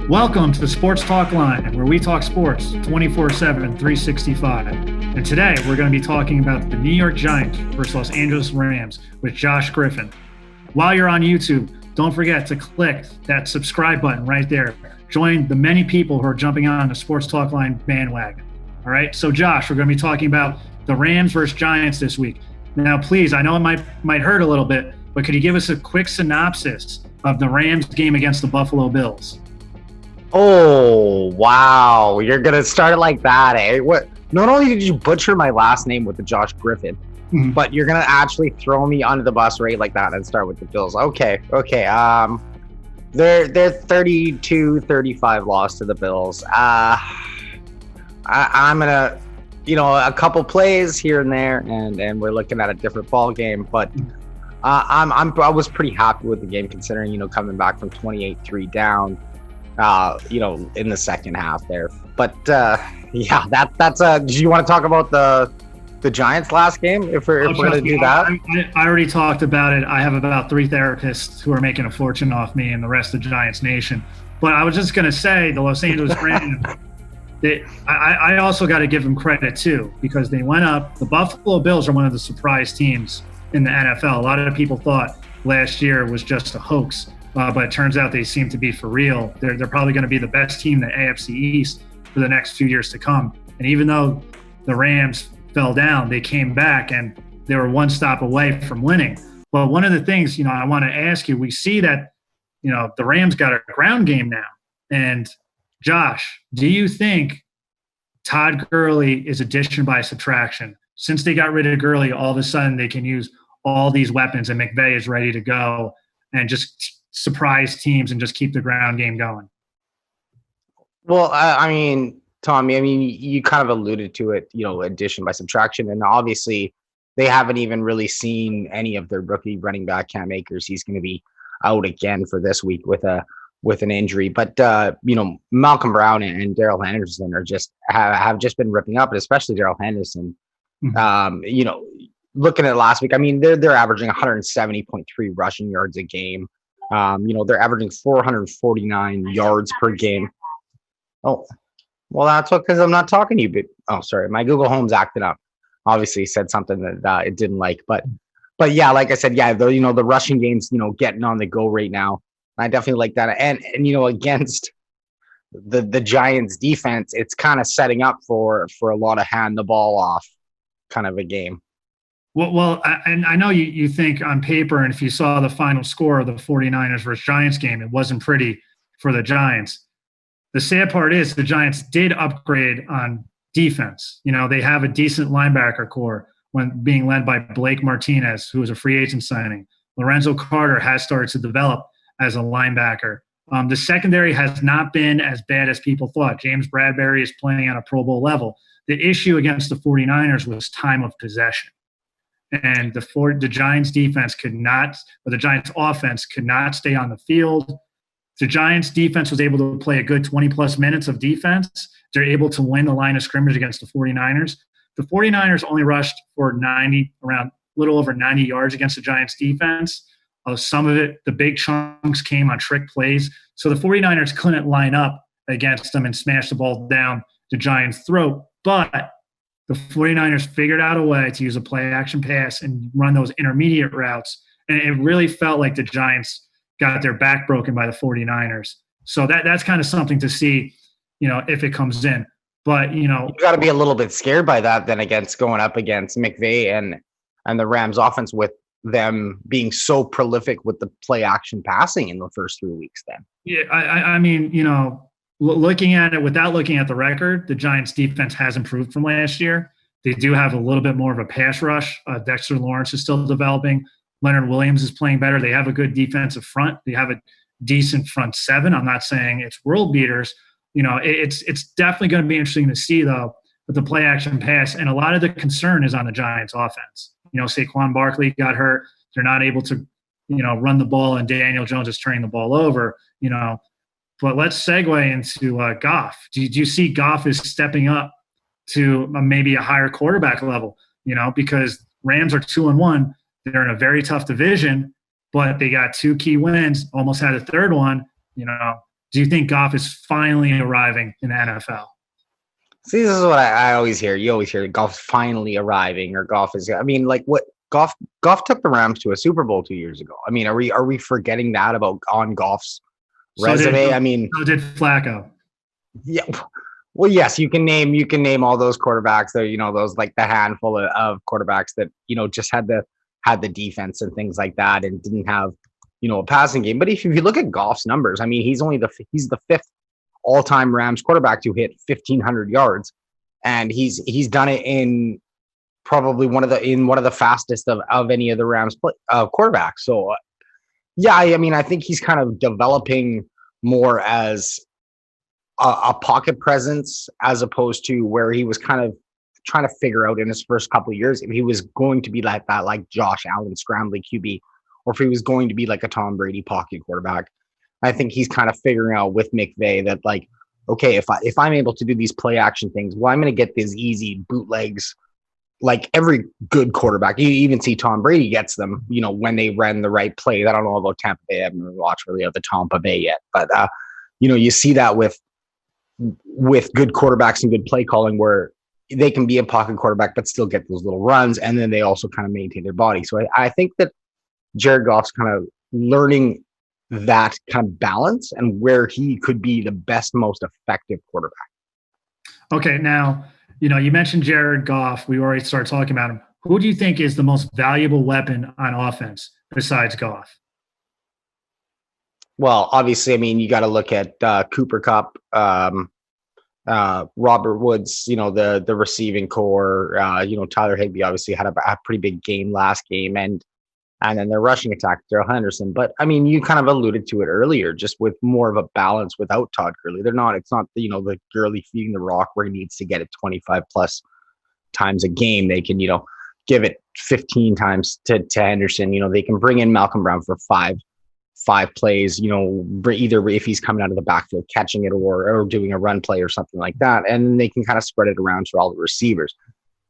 Welcome to Sports Talk Line, where we talk sports 24/7, 365. And today we're going to be talking about the New York Giants versus Los Angeles Rams with Josh Griffith. While you're on YouTube, don't forget to click that subscribe button right there. Join the many people who are jumping on the Sports Talk Line bandwagon. All right, so Josh, we're going to be talking about the Rams versus Giants this week. Now, please, I know it might hurt a little bit, but could you give us a quick synopsis of the Rams game against the Buffalo Bills? Oh, wow. You're going to start it like that, eh? What? Not only did you butcher my last name with the Josh Griffith, but you're going to actually throw me under the bus right like that and start with the Bills. Okay. They're 32-35 loss to the Bills. I'm going to, a couple plays here and there, and we're looking at a different ball game, but I was pretty happy with the game considering, coming back from 28-3 down. In the second half there. But that's did you want to talk about the Giants last game if we're going to do that? I already talked about it. I have about 3 therapists who are making a fortune off me and the rest of Giants Nation. But I was just going to say the Los Angeles Rams, I also got to give them credit too, because they went up. The Buffalo Bills are one of the surprise teams in the NFL. A lot of people thought last year was just a hoax. But it turns out they seem to be for real. They're probably going to be the best team in the AFC East for the next few years to come. And even though the Rams fell down, they came back and they were one stop away from winning. But one of the things, I want to ask you, we see that, the Rams got a ground game now. And Josh, do you think Todd Gurley is addition by subtraction? Since they got rid of Gurley, all of a sudden they can use all these weapons and McVay is ready to go and just surprise teams and just keep the ground game going? Well, Tom, you kind of alluded to it, addition by subtraction. And obviously they haven't even really seen any of their rookie running back, Cam Akers. He's going to be out again for this week with an injury. But, Malcolm Brown and Darrell Henderson have just been ripping up, and especially Darrell Henderson. Looking at last week, they're averaging 170.3 rushing yards a game. They're averaging 449 yards per game. Oh, well, that's because I'm not talking to you. But sorry, my Google Home's acted up. Obviously, said something that it didn't like. But yeah, like I said, the rushing game's getting on the go right now. I definitely like that. And against the Giants defense, it's kind of setting up for a lot of hand the ball off kind of a game. Well, and I know you think on paper, and if you saw the final score of the 49ers versus Giants game, it wasn't pretty for the Giants. The sad part is the Giants did upgrade on defense. They have a decent linebacker core when being led by Blake Martinez, who was a free agent signing. Lorenzo Carter has started to develop as a linebacker. The secondary has not been as bad as people thought. James Bradbury is playing at a Pro Bowl level. The issue against the 49ers was time of possession. And the Giants defense the Giants offense could not stay on the field. The Giants defense was able to play a good 20-plus minutes of defense. They're able to win the line of scrimmage against the 49ers. The 49ers only rushed for around a little over 90 yards against the Giants defense. Some of it, the big chunks came on trick plays. So the 49ers couldn't line up against them and smash the ball down the Giants' throat. But the 49ers figured out a way to use a play-action pass and run those intermediate routes. And it really felt like the Giants got their back broken by the 49ers. So that's kind of something to see, if it comes in. But, you got to be a little bit scared by that then going up against McVay and the Rams offense with them being so prolific with the play-action passing in the first 3 weeks then. Yeah, looking at it without looking at the record, the Giants defense has improved from last year. They do have a little bit more of a pass rush. Dexter Lawrence is still developing. Leonard Williams is playing better. They have a good defensive front. They have a decent front seven. I'm not saying it's world beaters. It's definitely going to be interesting to see, though, with the play action pass. And a lot of the concern is on the Giants offense. Saquon Barkley got hurt. They're not able to, run the ball, and Daniel Jones is turning the ball over, But let's segue into Goff. Do you see Goff is stepping up to maybe a higher quarterback level, because Rams are 2-1. They're in a very tough division, but they got 2 key wins, almost had a third one. do you think Goff is finally arriving in the NFL? See, this is what I always hear. You always hear Goff's finally arriving, or Goff is. I mean, like what Goff took the Rams to a Super Bowl 2 years ago. I mean, are we forgetting that about on Goff's resume? I mean, so did Flacco. Yeah. Well, yes, you can name all those quarterbacks that, those like the handful of quarterbacks that, just had the defense and things like that and didn't have, a passing game. But if you look at Goff's numbers, I mean, he's the fifth all-time Rams quarterback to hit 1,500 yards. And he's done it in probably one of the fastest of any of the Rams quarterbacks. So yeah, I mean, I think he's kind of developing more as a pocket presence as opposed to where he was kind of trying to figure out in his first couple of years if he was going to be like that, like Josh Allen scrambly QB, or if he was going to be like a Tom Brady pocket quarterback. I think he's kind of figuring out with McVay that, like, okay, if I'm able to do these play action things, well, I'm going to get these easy bootlegs like every good quarterback. You even see Tom Brady gets them, when they ran the right plays. I don't know about Tampa Bay. I haven't watched really of the Tampa Bay yet, but you see that with good quarterbacks and good play calling where they can be a pocket quarterback but still get those little runs, and then they also kind of maintain their body. So I think that Jared Goff's kind of learning that kind of balance and where he could be the best, most effective quarterback. Okay, now, you mentioned Jared Goff. We already started talking about him. Who do you think is the most valuable weapon on offense besides Goff? Well, obviously, I mean, you got to look at Cooper Kupp, Robert Woods, the receiving core. Tyler Higbee obviously had a pretty big game last game, and then their rushing attack, Darrell Henderson. But I mean, you kind of alluded to it earlier, just with more of a balance without Todd Gurley. It's not the Gurley feeding the rock where he needs to get it 25 plus times a game. They can give it 15 times to Henderson. They can bring in Malcolm Brown for five plays, either if he's coming out of the backfield catching it or doing a run play or something like that. And they can kind of spread it around to all the receivers.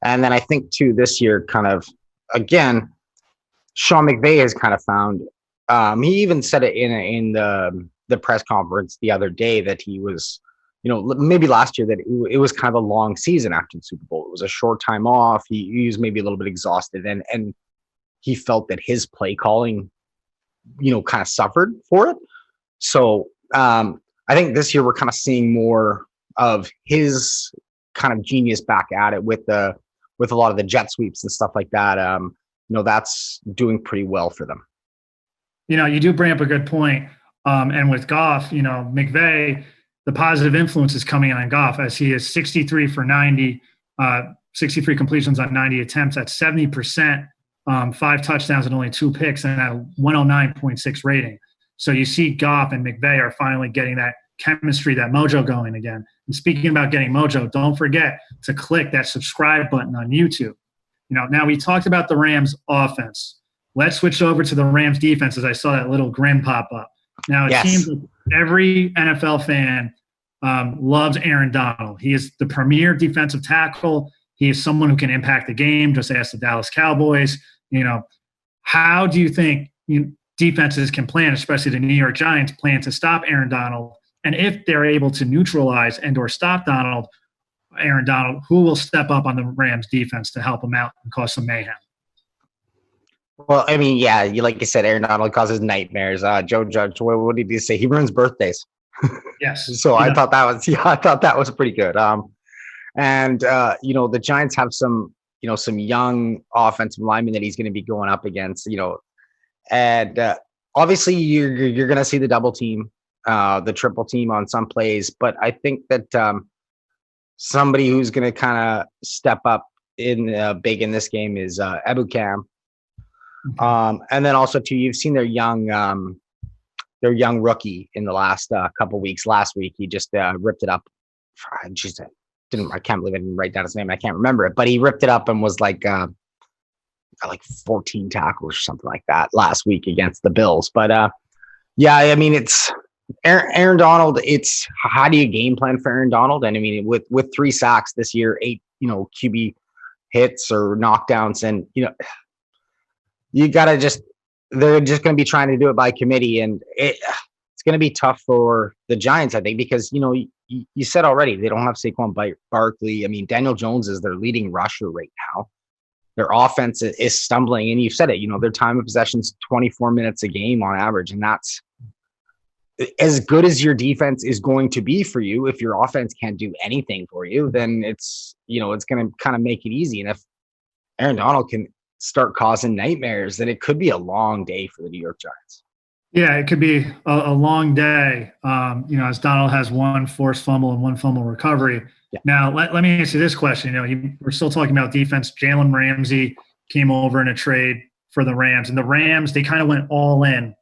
And then I think too, this year kind of, again, Sean McVay has kind of found, he even said it in the press conference the other day that he was, maybe last year that it was kind of a long season after the Super Bowl. It was a short time off. He was maybe a little bit exhausted and he felt that his play calling kind of suffered for it. So I think this year we're kind of seeing more of his kind of genius back at it with a lot of the jet sweeps and stuff like that. That's doing pretty well for them. You do bring up a good point. And with Goff, McVay, the positive influence is coming on Goff as he is 63 for 90, 63 completions on 90 attempts at 70%. 5 touchdowns and only 2 picks and at a 109.6 rating. So you see Goff and McVay are finally getting that chemistry, that mojo going again. And speaking about getting mojo, don't forget to click that subscribe button on YouTube. Now we talked about the Rams offense. Let's switch over to the Rams defense as I saw that little grin pop up. Now it seems like every NFL fan loves Aaron Donald. He is the premier defensive tackle. He is someone who can impact the game. Just ask the Dallas Cowboys. How do you think defenses can plan, especially the New York Giants, plan to stop Aaron Donald? And if they're able to neutralize and or stop Aaron Donald, who will step up on the Rams defense to help him out and cause some mayhem? Well, I mean, yeah, like you said, Aaron Donald causes nightmares. Joe Judge, what did he say? He ruins birthdays. Yes. So I thought that was pretty good. And the Giants have some young offensive linemen that he's going to be going up against, and obviously you're going to see the double team, the triple team on some plays. But I think that somebody who's going to kind of step up in big in this game is Ebukam. And then also too, you've seen their young rookie in the last couple weeks. Last week, he just ripped it up. I can't believe I didn't write down his name. I can't remember it, but he ripped it up and was like 14 tackles or something like that last week against the Bills. But yeah, I mean, it's Aaron Donald. It's how do you game plan for Aaron Donald? And I mean, with 3 sacks this year, 8 QB hits or knockdowns, and you gotta they're just going to be trying to do it by committee, and it's going to be tough for the Giants, I think, because, you said already, they don't have Saquon Barkley. I mean, Daniel Jones is their leading rusher right now. Their offense is stumbling, and you've said it, their time of possession is 24 minutes a game on average, and that's as good as your defense is going to be for you. If your offense can't do anything for you, then it's going to kind of make it easy. And if Aaron Donald can start causing nightmares, then it could be a long day for the New York Giants. Yeah, it could be a long day, as Donald has one forced fumble and one fumble recovery. Yeah. Now, let me answer this question. We're still talking about defense. Jalen Ramsey came over in a trade for the Rams. And the Rams, they kind of went all in.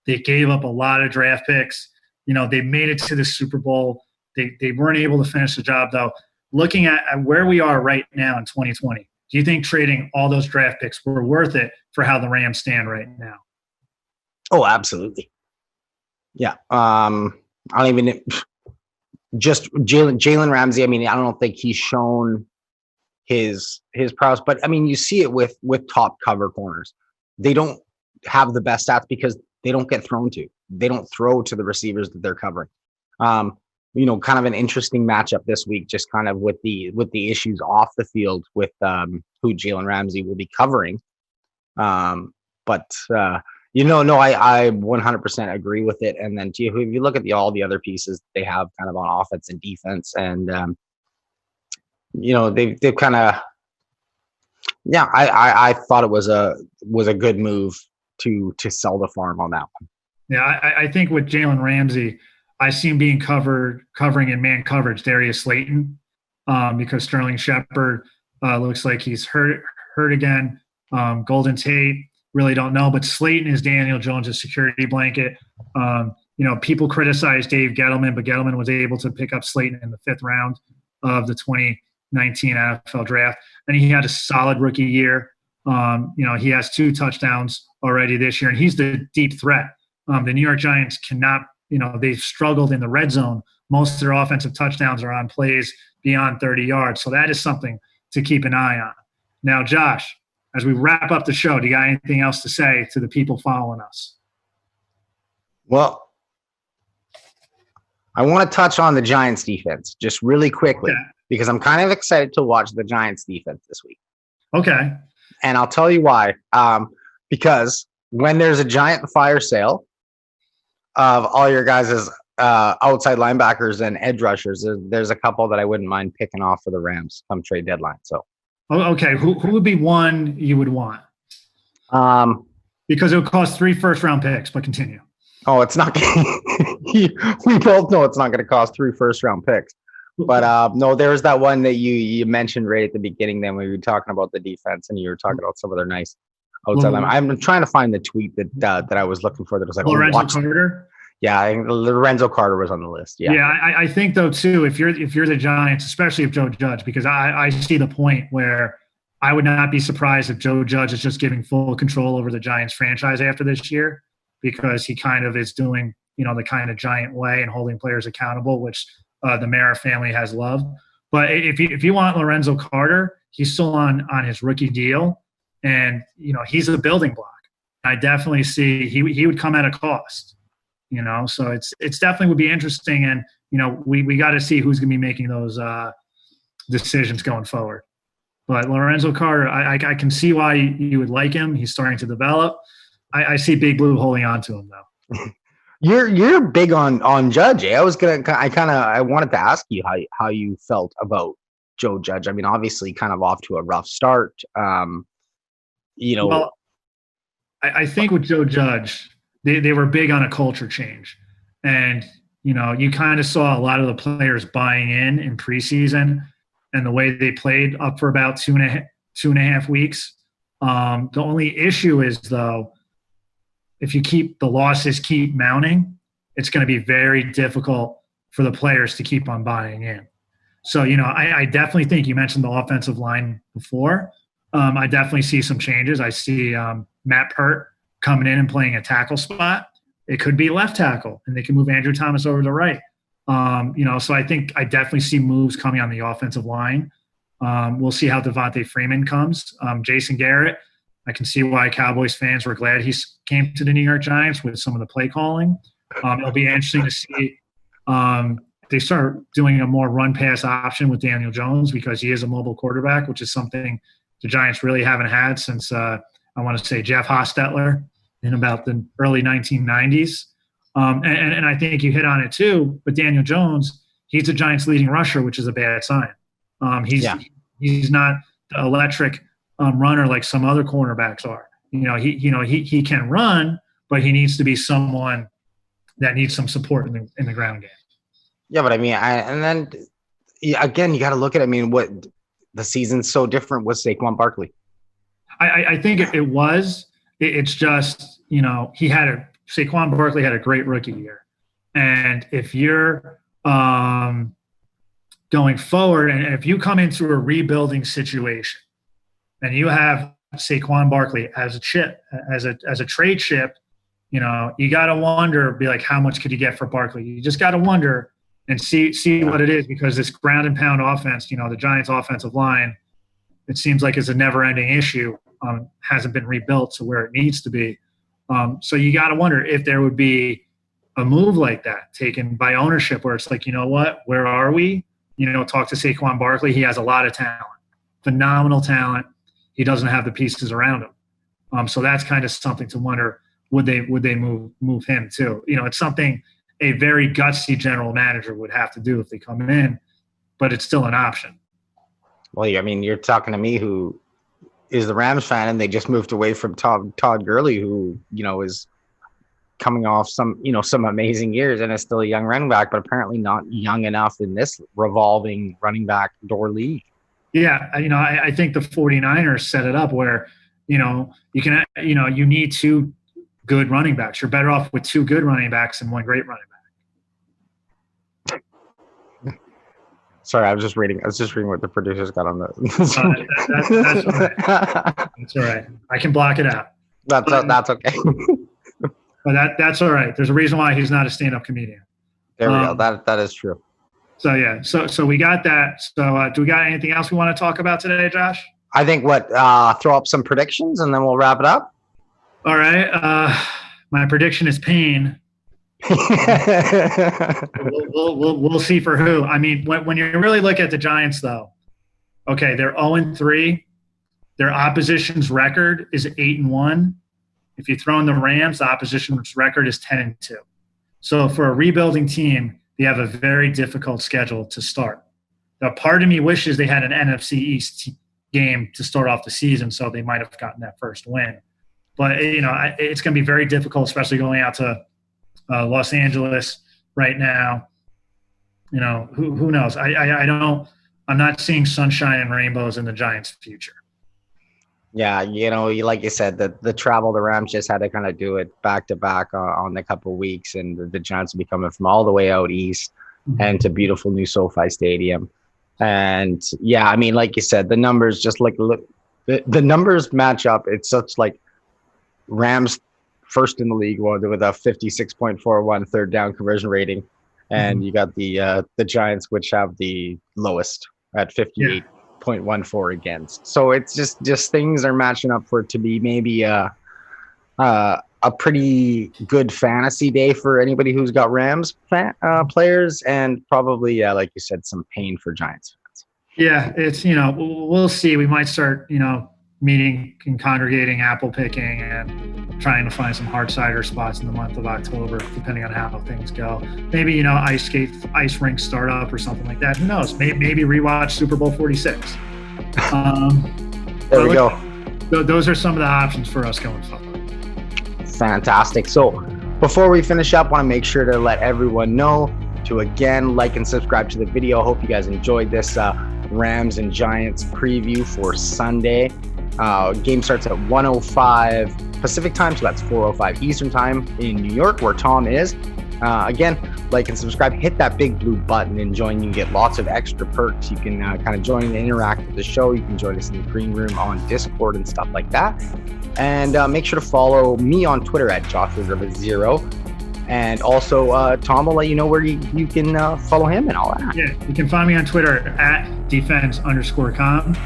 They gave up a lot of draft picks. They made it to the Super Bowl. They weren't able to finish the job, though. Looking at where we are right now in 2020, do you think trading all those draft picks were worth it for how the Rams stand right now? Oh, absolutely. Yeah. I don't even just Jalen Ramsey. I mean, I don't think he's shown his prowess, but I mean, you see it with top cover corners. They don't have the best stats because they don't get thrown to. They don't throw to the receivers that they're covering. Kind of an interesting matchup this week, just kind of with the issues off the field with who Jalen Ramsey will be covering. I 100% agree with it. And then if you look at all the other pieces they have kind of on offense and defense, and they've kind of, I thought it was a good move to sell the farm on that one. Yeah, I think with Jalen Ramsey, I see him being covering in man coverage, Darius Slayton, because Sterling Shepard looks like he's hurt again. Golden Tate, really don't know, but Slayton is Daniel Jones' security blanket. People criticize Dave Gettleman, but Gettleman was able to pick up Slayton in the 5th round of the 2019 NFL draft. And he had a solid rookie year. He has 2 touchdowns already this year, and he's the deep threat. The New York Giants cannot, they've struggled in the red zone. Most of their offensive touchdowns are on plays beyond 30 yards. So that is something to keep an eye on. Now, Josh, as we wrap up the show, do you got anything else to say to the people following us? Well, I want to touch on the Giants defense just really quickly because I'm kind of excited to watch the Giants defense this week. Okay. And I'll tell you why. Because when there's a giant fire sale of all your guys' outside linebackers and edge rushers, there's a couple that I wouldn't mind picking off for the Rams come trade deadline. So. Okay, who would be one you would want? Because it would cost 3 first-round picks, but continue. Oh, it's not. We both know it's not going to cost 3 first-round picks. But no, there's that one that you mentioned right at the beginning. Then we were talking about the defense, and you were talking about some of their nice outside line. I'm trying to find the tweet that I was looking for. That was like Lorenzo Carter. Yeah, I think Lorenzo Carter was on the list. Yeah, I think though too, if you're the Giants, especially if Joe Judge, because I see the point where I would not be surprised if Joe Judge is just giving full control over the Giants franchise after this year, because he kind of is doing the kind of Giant way and holding players accountable, which the Mara family has loved. But if you want Lorenzo Carter, he's still on his rookie deal, and he's a building block. I definitely see he would come at a cost. So it's definitely would be interesting, and we got to see who's going to be making those decisions going forward. But Lorenzo Carter, I can see why you would like him. He's starting to develop. I see Big Blue holding on to him though. You're big on Judge. I wanted to ask you how you felt about Joe Judge. I mean, obviously, kind of off to a rough start. Well, I think with Joe Judge, they were big on a culture change. And, you kind of saw a lot of the players buying in preseason and the way they played up for about two and a half weeks. The only issue is, though, if the losses keep mounting, it's going to be very difficult for the players to keep on buying in. So, I definitely think you mentioned the offensive line before. I definitely see some changes. I see Matt Pert coming in and playing a tackle spot. It could be left tackle, and they can move Andrew Thomas over to right. So I think I definitely see moves coming on the offensive line. We'll see how Devontae Freeman comes. Jason Garrett, I can see why Cowboys fans were glad he came to the New York Giants with some of the play calling. It'll be interesting to see. They start doing a more run-pass option with Daniel Jones because he is a mobile quarterback, which is something the Giants really haven't had since, I want to say, Jeff Hostetler in about the early 1990s. And I think you hit on it too, but Daniel Jones, he's the Giants' leading rusher, which is a bad sign. He's not the electric runner like some other cornerbacks are. He can run, but he needs to be someone that needs some support in the ground game. Yeah, but I mean, again, you got to look at, what the season's so different with Saquon Barkley. I think it was. It's just, Saquon Barkley had a great rookie year. And if you're going forward, and if you come into a rebuilding situation and you have Saquon Barkley as a chip, as a trade chip, you got to wonder, be like, how much could you get for Barkley? You just got to wonder and see what it is, because this ground and pound offense, the Giants' offensive line, it seems like it's a never-ending issue. Hasn't been rebuilt to where it needs to be. So you got to wonder if there would be a move like that taken by ownership where it's like, you know what, where are we? Talk to Saquon Barkley. He has a lot of talent, phenomenal talent. He doesn't have the pieces around him. So that's kind of something to wonder. Would they move him too? It's something a very gutsy general manager would have to do if they come in, but it's still an option. Well, you're talking to me who is the Rams fan, and they just moved away from Todd Gurley, who, is coming off some amazing years and is still a young running back, but apparently not young enough in this revolving running back door league. Yeah. I think the 49ers set it up where, you need two good running backs. You're better off with two good running backs than one great running back. Sorry, I was just reading what the producers got on the. That's all right. That's all right. I can block it out. That's okay. But that's all right. There's a reason why he's not a stand-up comedian. There we go. That is true. So yeah. So we got that. So do we got anything else we want to talk about today, Josh? I think throw up some predictions and then we'll wrap it up. All right. My prediction is pain. We'll see for who. When you really look at the Giants, though, okay, they're 0-3. Their opposition's record is 8-1. If you throw in the Rams, the opposition's record is 10-2. So for a rebuilding team, they have a very difficult schedule to start. Now, part of me wishes they had an NFC East game to start off the season, so they might have gotten that first win. But, it's going to be very difficult, especially going out to Los Angeles right now. Who knows? I'm not seeing sunshine and rainbows in the Giants' future. Yeah, like you said, the travel, the Rams just had to kind of do it back to back on the couple of weeks, and the Giants will be coming from all the way out east and to beautiful new SoFi Stadium. And yeah, like you said, the numbers just the numbers match up. It's such like Rams first in the league with a 56.41 third down conversion rating, and you got the Giants, which have the lowest at 58.14 against. So it's just things are matching up for it to be maybe a pretty good fantasy day for anybody who's got Rams players, and probably like you said, some pain for Giants fans. Yeah, it's we'll see. We might start meeting and congregating, apple picking, and trying to find some hard cider spots in the month of October, depending on how things go. Maybe, ice rink startup or something like that. Who knows? Maybe rewatch Super Bowl 46. There we go. Those are some of the options for us going forward. Fantastic. So before we finish up, I want to make sure to let everyone know to, again, like and subscribe to the video. Hope you guys enjoyed this Rams and Giants preview for Sunday. Game starts at 1:05 Pacific time, so that's 4:05 Eastern time in New York, where Tom is. Again, like and subscribe, hit that big blue button and join. You can get lots of extra perks. You can kind of join and interact with the show. You can join us in the green room on Discord and stuff like that. And make sure to follow me on Twitter at Joshua Griffith 0. And also, Tom will let you know where you can follow him and all that. Yeah, you can find me on Twitter at defense_com.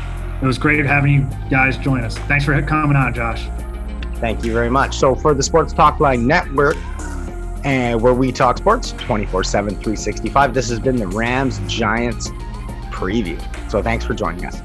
It was great having you guys join us. Thanks for coming on, Josh. Thank you very much. So for the Sports Talk Line Network, and where we talk sports 24/7, 365. This has been the Rams Giants preview. So thanks for joining us.